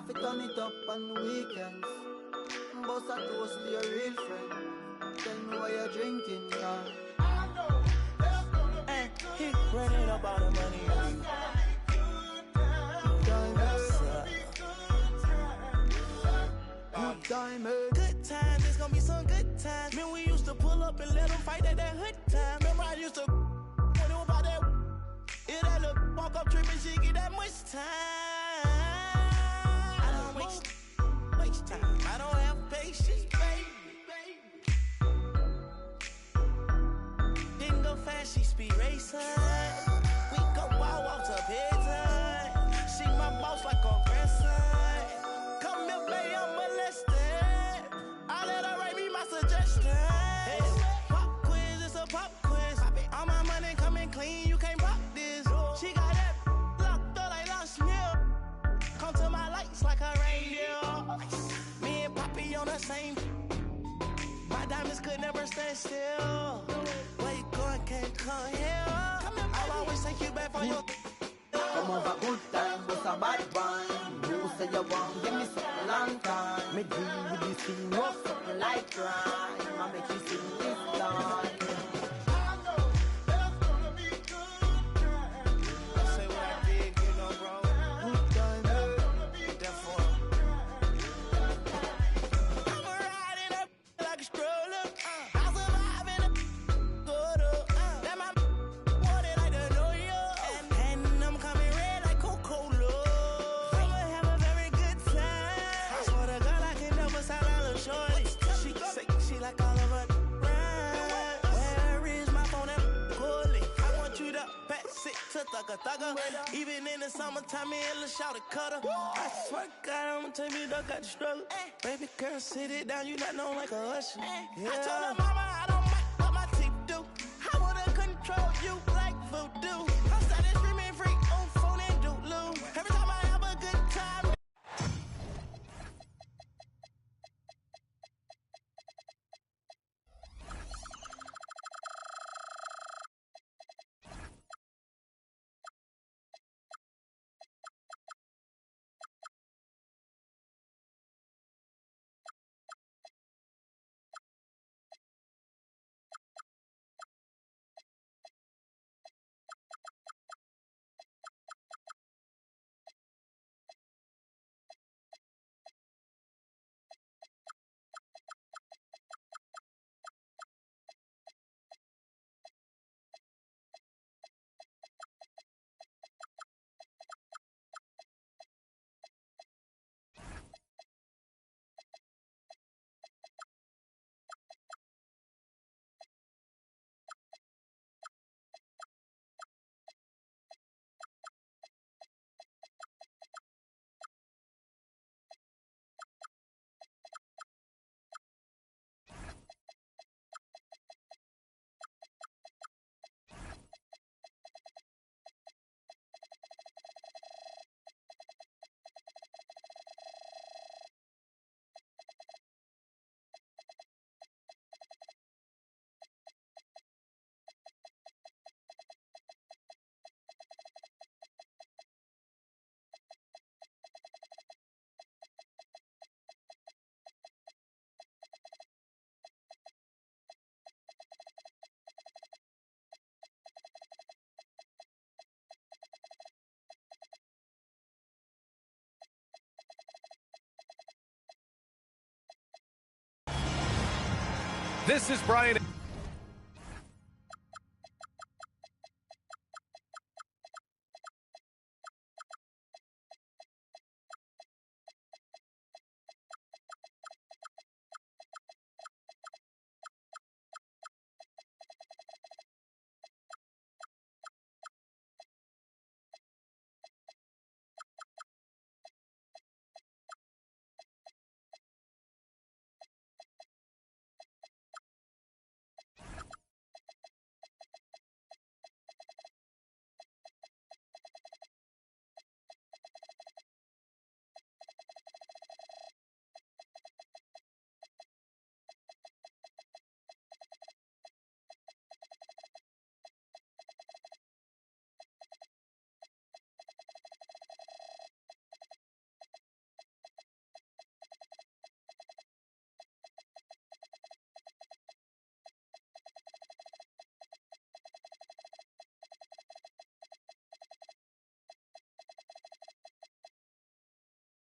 fi turn it up on the weekends. Boss a toast to your real friend. Tell me why you're drinking, yeah. Hey, he running up all the money on you. Good time, Good times, it's gonna be some good times. Man, we used to pull up and let them fight at that hood time. Remember I used to when it was about that. If that look walk up tripping, she get that much time. I don't waste time. I don't have patience, baby. Didn't go fast, she speed racing. We go wild off to bedtime. She my boss like a grandson. Come here, play, I'm molested. I let her write me my suggestions. Pop quiz, it's a pop quiz. All my money coming clean, you can't pop this. She got that locked up like lost milk. Come to my lights like a reindeer. Me and Poppy on the same. My diamonds could never stand still. Where you going, can't come here. I'll always take you back for your. Come over good time, but a bad one. You say you want, give me something long time. Me deal with this thing, rough something like crime. I make you sing this time. Say what I did, you know, bro. Good time, Therefore, I'm riding up like a stroller. I survive in a photo. Let my want it like the New York. And I'm coming red like Coca-Cola. I'ma have a very good time. I swear to God, I can never stop a little shorty. She say she like all of her ride. Where is my phone and pull it? I want you to pass it to thugger. Even in the summertime, me and Lil' Shawty cutter. I swear to God, I'ma tell you, dog got the struggle. Baby girl, sit it down, you not known like a usher. Yeah. I told her mama I don't mind what my teeth do. I wanna control you like voodoo. I started screaming free on phone and doodloo. Every time I have a good time. This is Brian.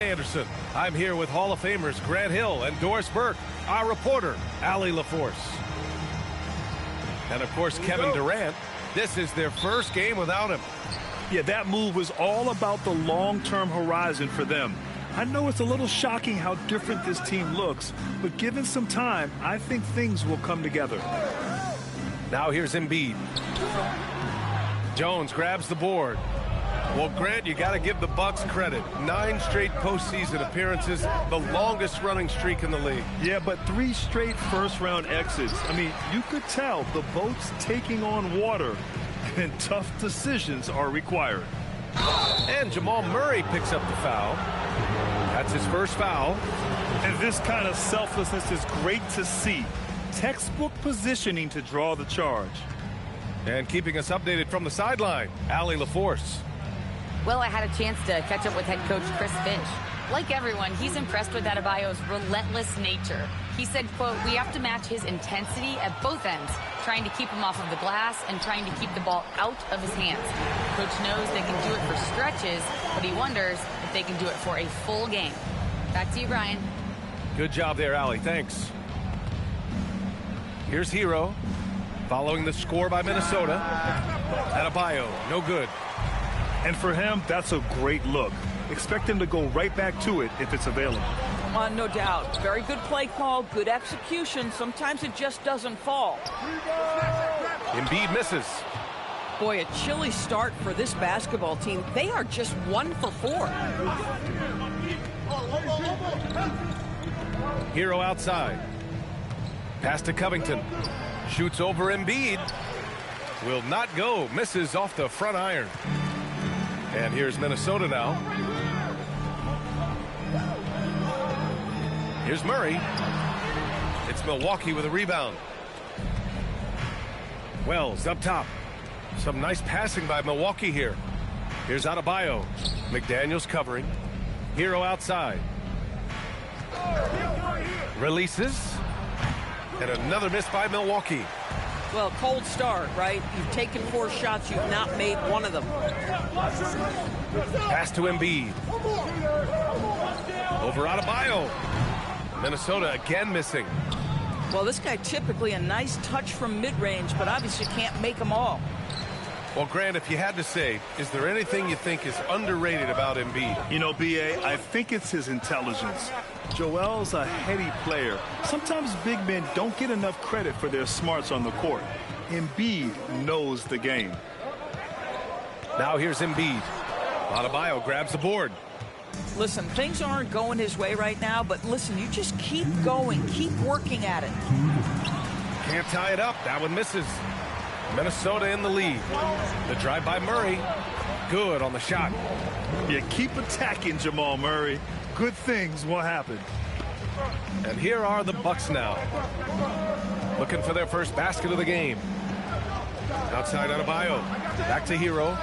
Anderson. I'm here with Hall of Famers Grant Hill and Doris Burke, our reporter, Allie LaForce. And of course, Kevin Durant. This is their first game without him. Yeah, that move was all about the long-term horizon for them. I know it's a little shocking how different this team looks, but given some time, I think things will come together. Now here's Embiid. Jones grabs the board. Well, Grant, you got to give the Bucks credit. 9 straight postseason appearances, the longest running streak in the league. Yeah, but 3 straight first-round exits. I mean, you could tell the boat's taking on water, and tough decisions are required. And Jamal Murray picks up the foul. That's his first foul. And this kind of selflessness is great to see. Textbook positioning to draw the charge. And keeping us updated from the sideline, Allie LaForce. Well, I had a chance to catch up with head coach Chris Finch. Like everyone, he's impressed with Adebayo's relentless nature. He said, quote, "We have to match his intensity at both ends, trying to keep him off of the glass and trying to keep the ball out of his hands. Coach knows they can do it for stretches, but he wonders if they can do it for a full game." Back to you, Brian. Good job there, Allie. Thanks. Here's Hero, following the score by Minnesota. Adebayo, no good. And for him, that's a great look. Expect him to go right back to it if it's available. No doubt. Very good play call, good execution. Sometimes it just doesn't fall. Embiid misses. Boy, a chilly start for this basketball team. They are just 1 for 4. Hero outside. Pass to Covington. Shoots over Embiid. Will not go. Misses off the front iron. And here's Minnesota now. Here's Murray. It's Milwaukee with a rebound. Wells up top. Some nice passing by Milwaukee here. Here's Adebayo. McDaniels covering. Hero outside. Releases. And another miss by Milwaukee. Well, cold start, right? You've taken 4 shots. You've not made one of them. Pass to Embiid. Over Adebayo. Minnesota again missing. Well, this guy typically a nice touch from mid-range, but obviously can't make them all. Well, Grant, if you had to say, is there anything you think is underrated about Embiid? You know, B.A., I think it's his intelligence. Joel's a heady player. Sometimes big men don't get enough credit for their smarts on the court. Embiid knows the game. Now here's Embiid. Adebayo grabs the board. Listen, things aren't going his way right now, but listen, you just keep going, keep working at it. Can't tie it up. That one misses. Minnesota in the lead. The drive by Murray. Good on the shot. You keep attacking, Jamal Murray. Good things will happen. And here are the Bucks now. Looking for their first basket of the game. Outside Adebayo. Back to Hero.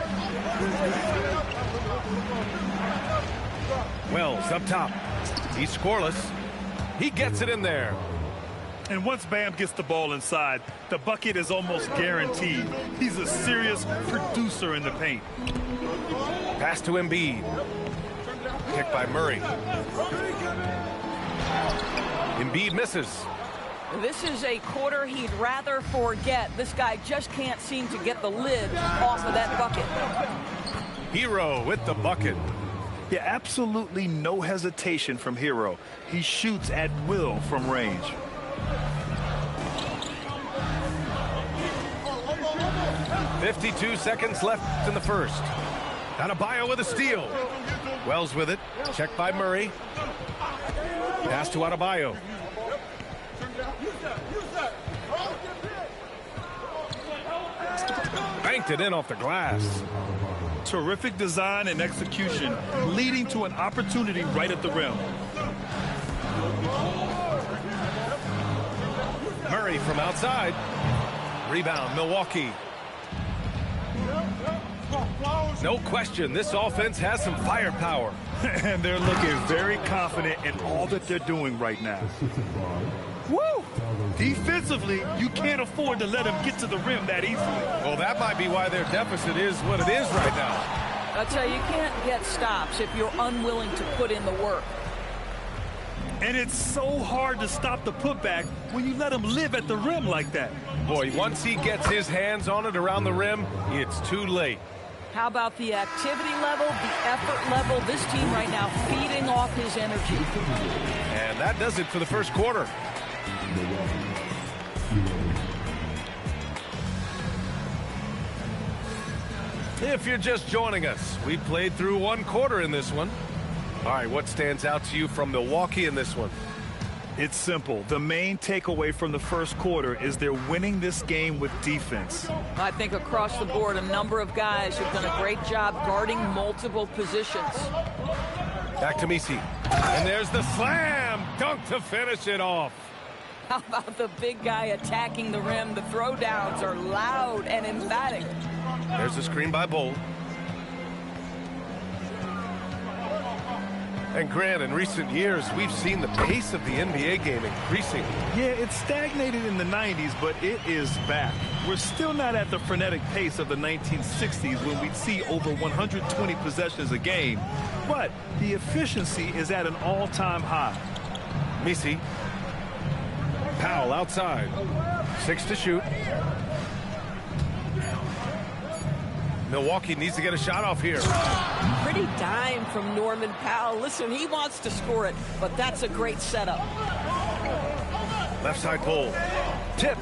Wells up top. He's scoreless. He gets it in there. And once Bam gets the ball inside, the bucket is almost guaranteed. He's a serious producer in the paint. Pass to Embiid. Kick by Murray. Embiid misses. This is a quarter he'd rather forget. This guy just can't seem to get the lid off of that bucket. Hero with the bucket. Yeah, absolutely no hesitation from Hero. He shoots at will from range. .52 seconds left in the first. Adebayo with a steal. Wells with it. Checked by Murray. Pass to Adebayo. Banked it in off the glass. Terrific design and execution, leading to an opportunity right at the rim. Murray from outside. Rebound, Milwaukee. No question, this offense has some firepower. And they're looking very confident in all that they're doing right now. Woo! Defensively, you can't afford to let them get to the rim that easily. Well, that might be why their deficit is what it is right now. I'd say you can't get stops if you're unwilling to put in the work. And it's so hard to stop the putback when you let him live at the rim like that. Boy, once he gets his hands on it around the rim, it's too late. How about the activity level, the effort level? This team right now feeding off his energy. And that does it for the first quarter. If you're just joining us, we played through one quarter in this one. All right, what stands out to you from Milwaukee in this one? It's simple. The main takeaway from the first quarter is they're winning this game with defense. I think across the board, a number of guys have done a great job guarding multiple positions. Back to Misi. And there's the slam dunk to finish it off. How about the big guy attacking the rim? The throwdowns are loud and emphatic. There's the screen by Bowl. And Grant, in recent years, we've seen the pace of the NBA game increasing. Yeah, it stagnated in the 90s, but it is back. We're still not at the frenetic pace of the 1960s when we'd see over 120 possessions a game, but the efficiency is at an all-time high. Misi. Powell outside. 6 to shoot. Milwaukee needs to get a shot off here. Pretty dime from Norman Powell. Listen, he wants to score it, but that's a great setup. Left side pull. Tipped.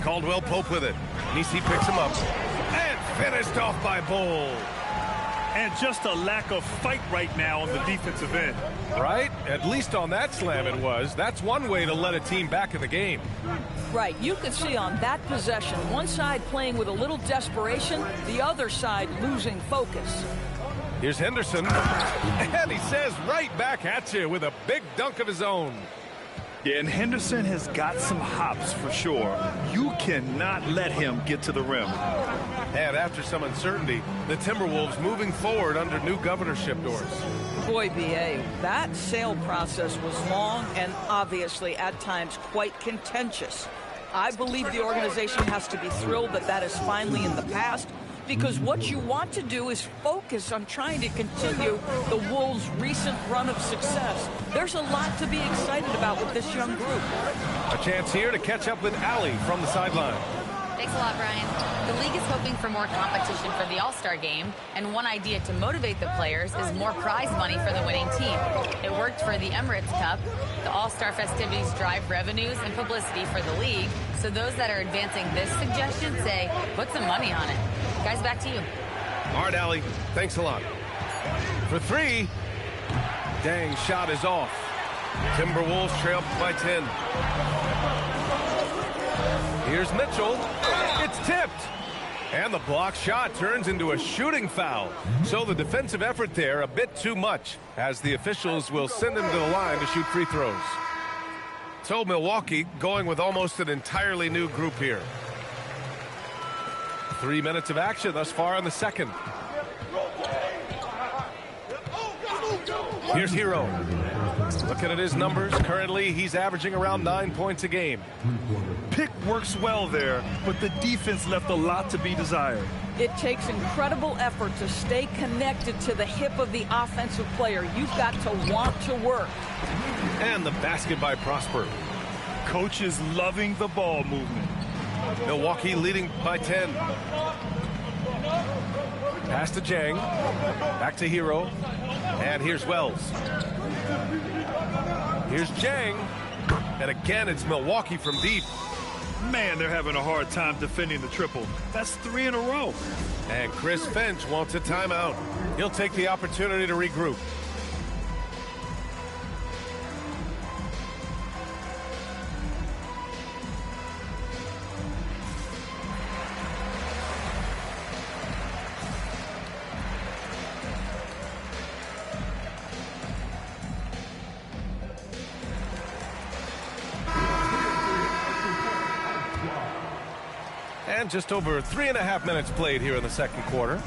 Caldwell Pope with it. Nisi picks him up. And finished off by Bull. And just a lack of fight right now on the defensive end. Right? At least on that slam it was. That's one way to let a team back in the game. Right. You could see on that possession, one side playing with a little desperation, the other side losing focus. Here's Henderson. And he says right back at you with a big dunk of his own. Yeah, and Henderson has got some hops for sure. You cannot let him get to the rim. And after some uncertainty, the Timberwolves moving forward under new governorship doors. Boy, B.A., that sale process was long and obviously at times quite contentious. I believe the organization has to be thrilled that that is finally in the past, because what you want to do is focus on trying to continue the Wolves' recent run of success. There's a lot to be excited about with this young group. A chance here to catch up with Allie from the sideline. Thanks a lot, Brian. The league is hoping for more competition for the All-Star game, and one idea to motivate the players is more prize money for the winning team. It worked for the Emirates Cup. The All-Star festivities drive revenues and publicity for the league, so those that are advancing this suggestion say, put some money on it. Guys, back to you. All right, Allie. Thanks a lot. For three. Dang, shot is off. Timberwolves trail by 10. Here's Mitchell. It's tipped. And the block shot turns into a shooting foul. So the defensive effort there a bit too much, as the officials will send him to the line to shoot free throws. So Milwaukee going with almost an entirely new group here. 3 minutes of action thus far in the second. Here's Hero. Looking at his numbers, currently he's averaging around 9 points a game. Pick works well there, but the defense left a lot to be desired. It takes incredible effort to stay connected to the hip of the offensive player. You've got to want to work. And the basket by Prosper. Coach is loving the ball movement. Milwaukee leading by 10. Pass to Jang. Back to Hero. And here's Wells. Here's Jang. And again, it's Milwaukee from deep. Man, they're having a hard time defending the triple. That's 3 in a row. And Chris Finch wants a timeout. He'll take the opportunity to regroup. And just over 3.5 minutes played here in the second quarter.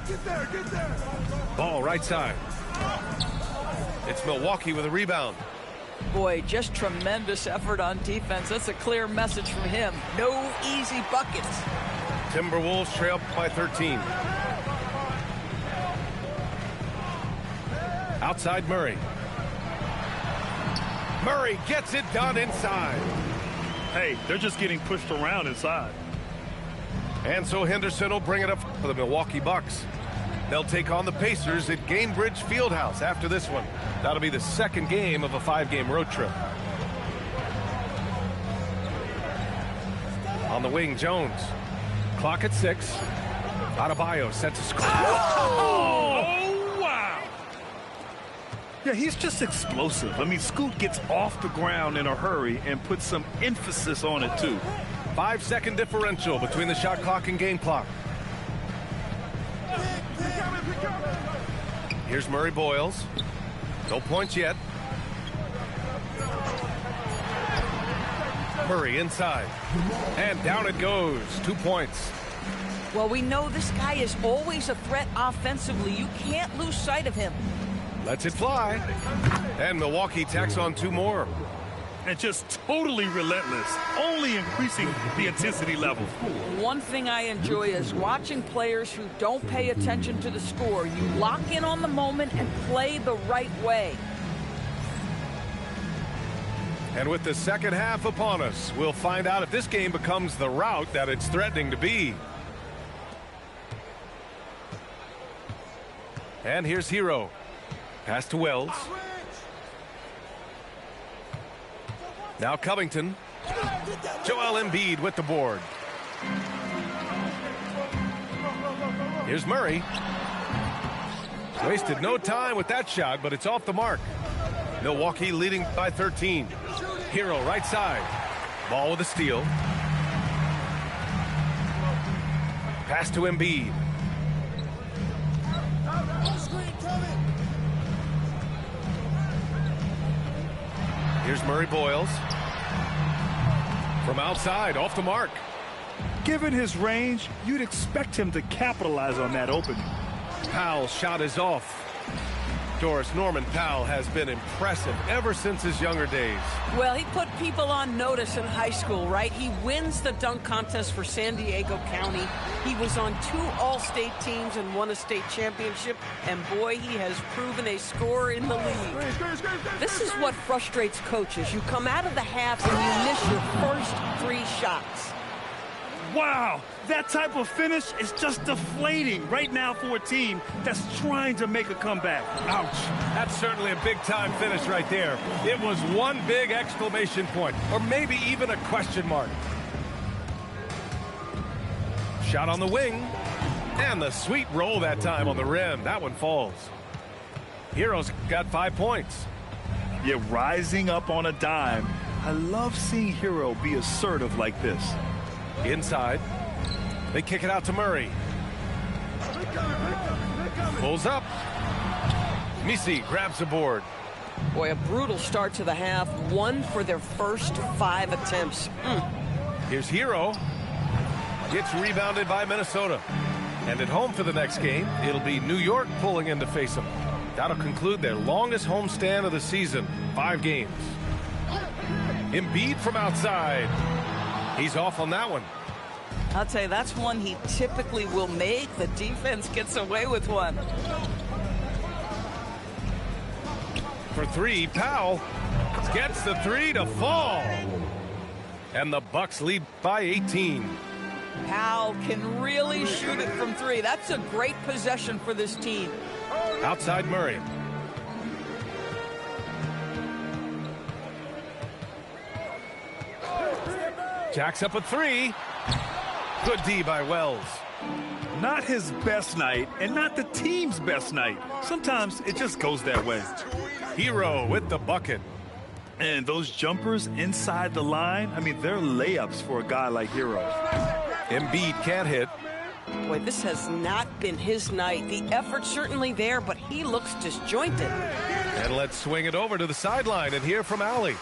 Get there. Ball right side. It's Milwaukee with a rebound. Boy, just tremendous effort on defense. That's a clear message from him. No easy buckets. Timberwolves trail by 13. Outside Murray. Murray gets it done inside. Hey, they're just getting pushed around inside. And so Henderson will bring it up for the Milwaukee Bucks. They'll take on the Pacers at Gainbridge Fieldhouse after this one. That'll be the second game of a 5-game road trip. On the wing, Jones. Clock at 6. Adebayo sets a score. Oh, wow. Yeah, he's just explosive. I mean, Scoot gets off the ground in a hurry and puts some emphasis on it, too. 5-second differential between the shot clock and game clock. Here's Murray Boyles. No points yet. Murray inside. And down it goes. 2 points. Well, we know this guy is always a threat offensively. You can't lose sight of him. Lets it fly. And Milwaukee tacks on 2 more. And just totally relentless, only increasing the intensity level. One thing I enjoy is watching players who don't pay attention to the score. You lock in on the moment and play the right way. And with the second half upon us, we'll find out if this game becomes the rout that it's threatening to be. And here's Hero. Pass to Wells. Now Covington. Joel Embiid with the board. Here's Murray. Wasted no time with that shot, but it's off the mark. Milwaukee leading by 13. Hero right side. Ball with a steal. Pass to Embiid. Here's Murray Boyles. From outside, off the mark. Given his range, you'd expect him to capitalize on that opening. Powell's shot is off. Doris Norman Powell has been impressive ever since his younger days. Well, he put people on notice in high school, right? He wins the dunk contest for San Diego County. He was on 2 All-State teams and won a state championship. And boy, he has proven a scorer in the league. This is what frustrates coaches. You come out of the half and you miss your first 3 shots. Wow, that type of finish is just deflating right now for a team that's trying to make a comeback. Ouch. That's certainly a big-time finish right there. It was one big exclamation point, or maybe even a question mark. Shot on the wing, and the sweet roll that time on the rim. That one falls. Hero's got 5 points. Yeah, rising up on a dime. I love seeing Hero be assertive like this. Inside. They kick it out to Murray. Pulls up. Misi grabs the board. Boy, a brutal start to the half. 1 for their first 5 attempts. Here's Hero. Gets rebounded by Minnesota. And at home for the next game, it'll be New York pulling in to face them. That'll conclude their longest homestand of the season. 5 games. Embiid from outside. He's off on that one. I'll tell you, that's one he typically will make. The defense gets away with one. For 3, Powell gets the 3 to fall. And the Bucks lead by 18. Powell can really shoot it from 3. That's a great possession for this team. Outside Murray. Jacks up a 3. Good D by Wells. Not his best night and not the team's best night. Sometimes it just goes that way. Hero with the bucket. And those jumpers inside the line, I mean, they're layups for a guy like Hero. Embiid can't hit. Boy, this has not been his night. The effort's certainly there, but he looks disjointed. And let's swing it over to the sideline and hear from Allie.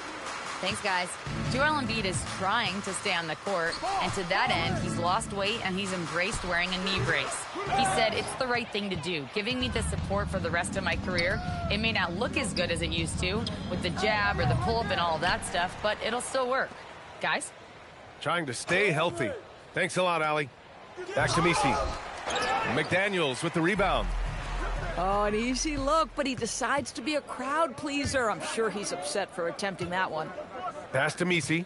Thanks, guys. Joel Embiid is trying to stay on the court, and to that end, he's lost weight and he's embraced wearing a knee brace. He said, it's the right thing to do, giving me the support for the rest of my career. It may not look as good as it used to, with the jab or the pull-up and all of that stuff, but it'll still work. Guys? Trying to stay healthy. Thanks a lot, Allie. Back to Misi. McDaniels with the rebound. Oh, an easy look, but he decides to be a crowd pleaser. I'm sure he's upset for attempting that one. Pass to Misi.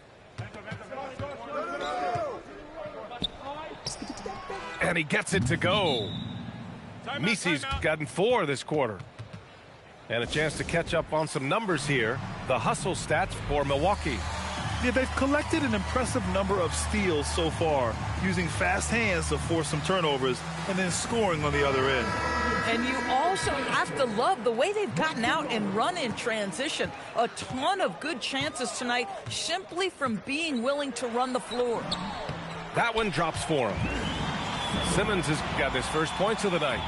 And he gets it to go. Misi's gotten 4 this quarter. And a chance to catch up on some numbers here. The hustle stats for Milwaukee. Yeah, they've collected an impressive number of steals so far, using fast hands to force some turnovers and then scoring on the other end. And you also have to love the way they've gotten out and run in transition. A ton of good chances tonight simply from being willing to run the floor. That one drops for him. Simmons has got his first points of the night.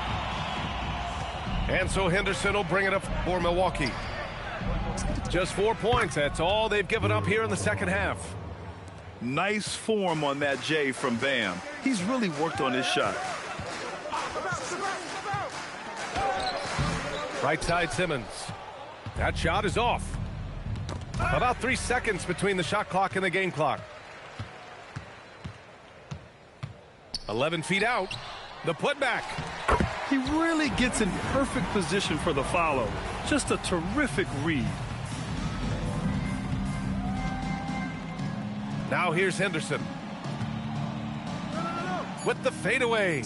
And so Henderson will bring it up for Milwaukee. Just 4 points. That's all they've given up here in the second half. Nice form on that J from Bam. He's really worked on his shot. Right side Simmons. That shot is off. About 3 seconds between the shot clock and the game clock. 11 feet out. The putback. He really gets in perfect position for the follow. Just a terrific read. Now here's Henderson. With the fadeaway.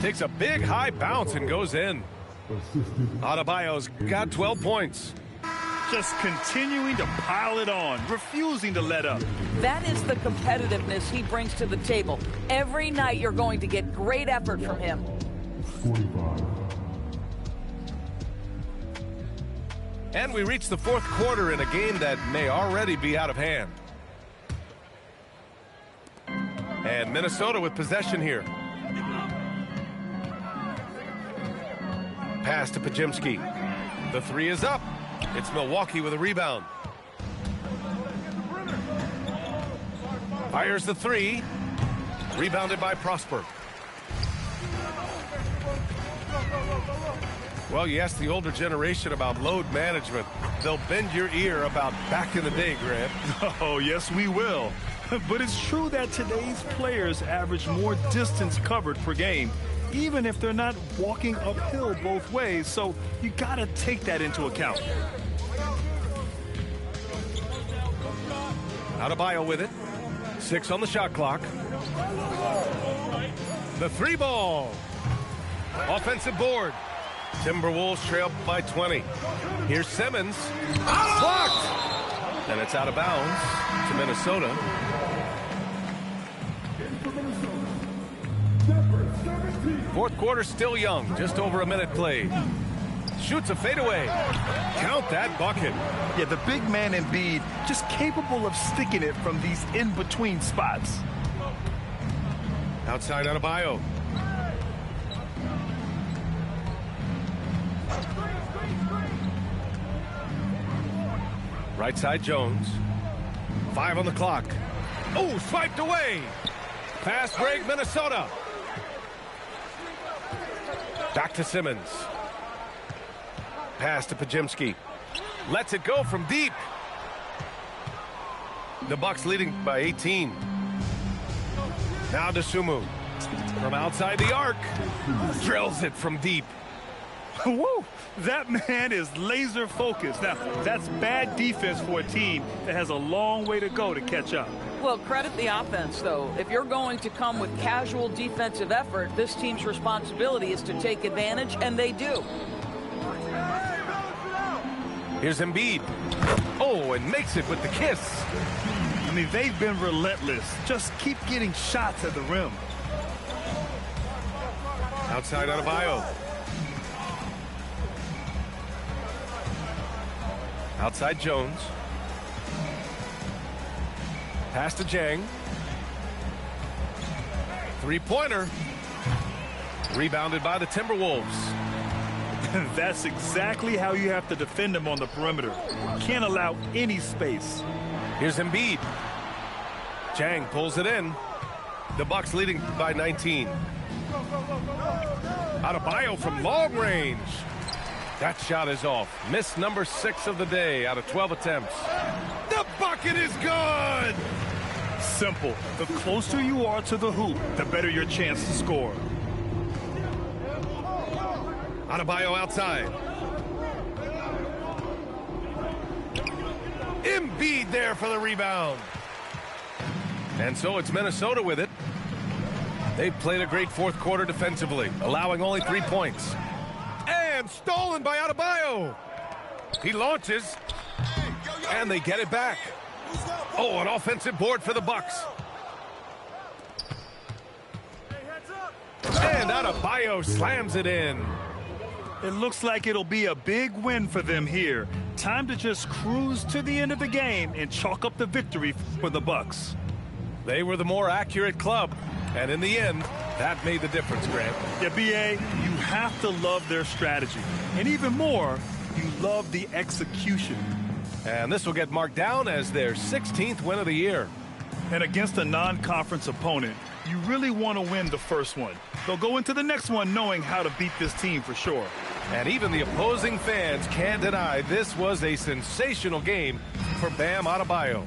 Takes a big high bounce and goes in. Adebayo's got 12 points. Just continuing to pile it on, refusing to let up. That is the competitiveness he brings to the table. Every night you're going to get great effort from him. 45. And we reach the fourth quarter in a game that may already be out of hand. And Minnesota with possession here. Pass to Pajimski. The 3 is up. It's Milwaukee with a rebound. Fires the 3. Rebounded by Prosper. Well, you ask the older generation about load management. They'll bend your ear about back in the day, Grant. Oh, yes, we will. But it's true that today's players average more distance covered per game, even if they're not walking uphill both ways, so you gotta take that into account. Adebayo with it. 6 on the shot clock. The 3 ball. Offensive board. Timberwolves trail by 20. Here's Simmons. Blocked! And it's out of bounds to Minnesota. Fourth quarter still young. Just over a minute played. Shoots a fadeaway. Count that bucket. Yeah, the big man Embiid just capable of sticking it from these in-between spots. Outside Adebayo. Right side Jones. 5 on the clock. Oh, swiped away. Pass break Minnesota. Back to Simmons. Pass to Pajimski. Lets it go from deep. The Bucks leading by 18. Now to Sumu. From outside the arc. Drills it from deep. Woo! That man is laser focused. Now, that's bad defense for a team that has a long way to go to catch up. Well, credit the offense, though. If you're going to come with casual defensive effort, this team's responsibility is to take advantage, and they do. Here's Embiid. Oh, and makes it with the kiss. I mean, they've been relentless. Just keep getting shots at the rim. Outside Adebayo. Outside Jones. Pass to Jang. Three-pointer. Rebounded by the Timberwolves. That's exactly how you have to defend him on the perimeter. Can't allow any space. Here's Embiid. Chang pulls it in. The Bucks leading by 19. Adebayo from long range. That shot is off. Miss number 6 of the day out of 12 attempts. The bucket is good! Simple. The closer you are to the hoop, the better your chance to score. Adebayo outside. Embiid there for the rebound. And so it's Minnesota with it. They played a great fourth quarter defensively, allowing only 3 points. And stolen by Adebayo. He launches, and they get it back. Oh, an offensive board for the Bucks. And Adebayo slams it in. It looks like it'll be a big win for them here. Time to just cruise to the end of the game and chalk up the victory for the Bucks. They were the more accurate club, and in the end, that made the difference, Grant. Yeah, B.A., you have to love their strategy. And even more, you love the execution. And this will get marked down as their 16th win of the year. And against a non-conference opponent, you really want to win the first one. They'll go into the next one knowing how to beat this team for sure. And even the opposing fans can't deny this was a sensational game for Bam Adebayo.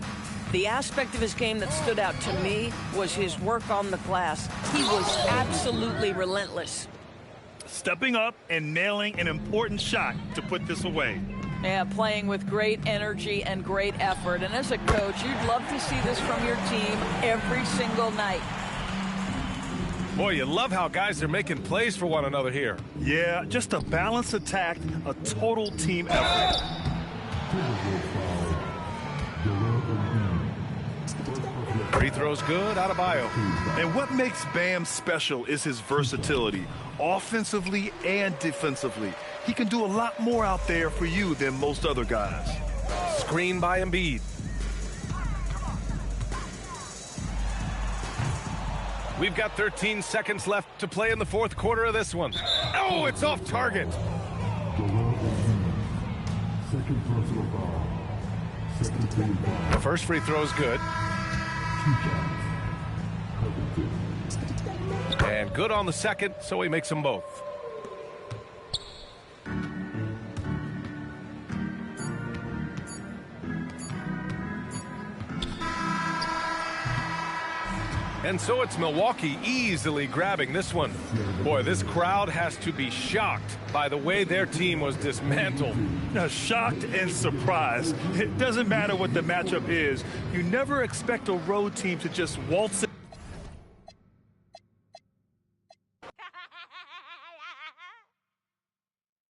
The aspect of his game that stood out to me was his work on the glass. He was absolutely relentless. Stepping up and nailing an important shot to put this away. Yeah, playing with great energy and great effort. And as a coach, you'd love to see this from your team every single night. Boy, you love how guys are making plays for one another here. Yeah, just a balanced attack, a total team effort. Free throws good, Adebayo. And what makes Bam special is his versatility, offensively and defensively. He can do a lot more out there for you than most other guys. Screen by Embiid. We've got 13 seconds left to play in the fourth quarter of this one. Oh, it's off target. The first free throw is good. And good on the second, so he makes them both. And so it's Milwaukee easily grabbing this one. Boy, this crowd has to be shocked by the way their team was dismantled. Now, shocked and surprised. It doesn't matter what the matchup is. You never expect a road team to just waltz it.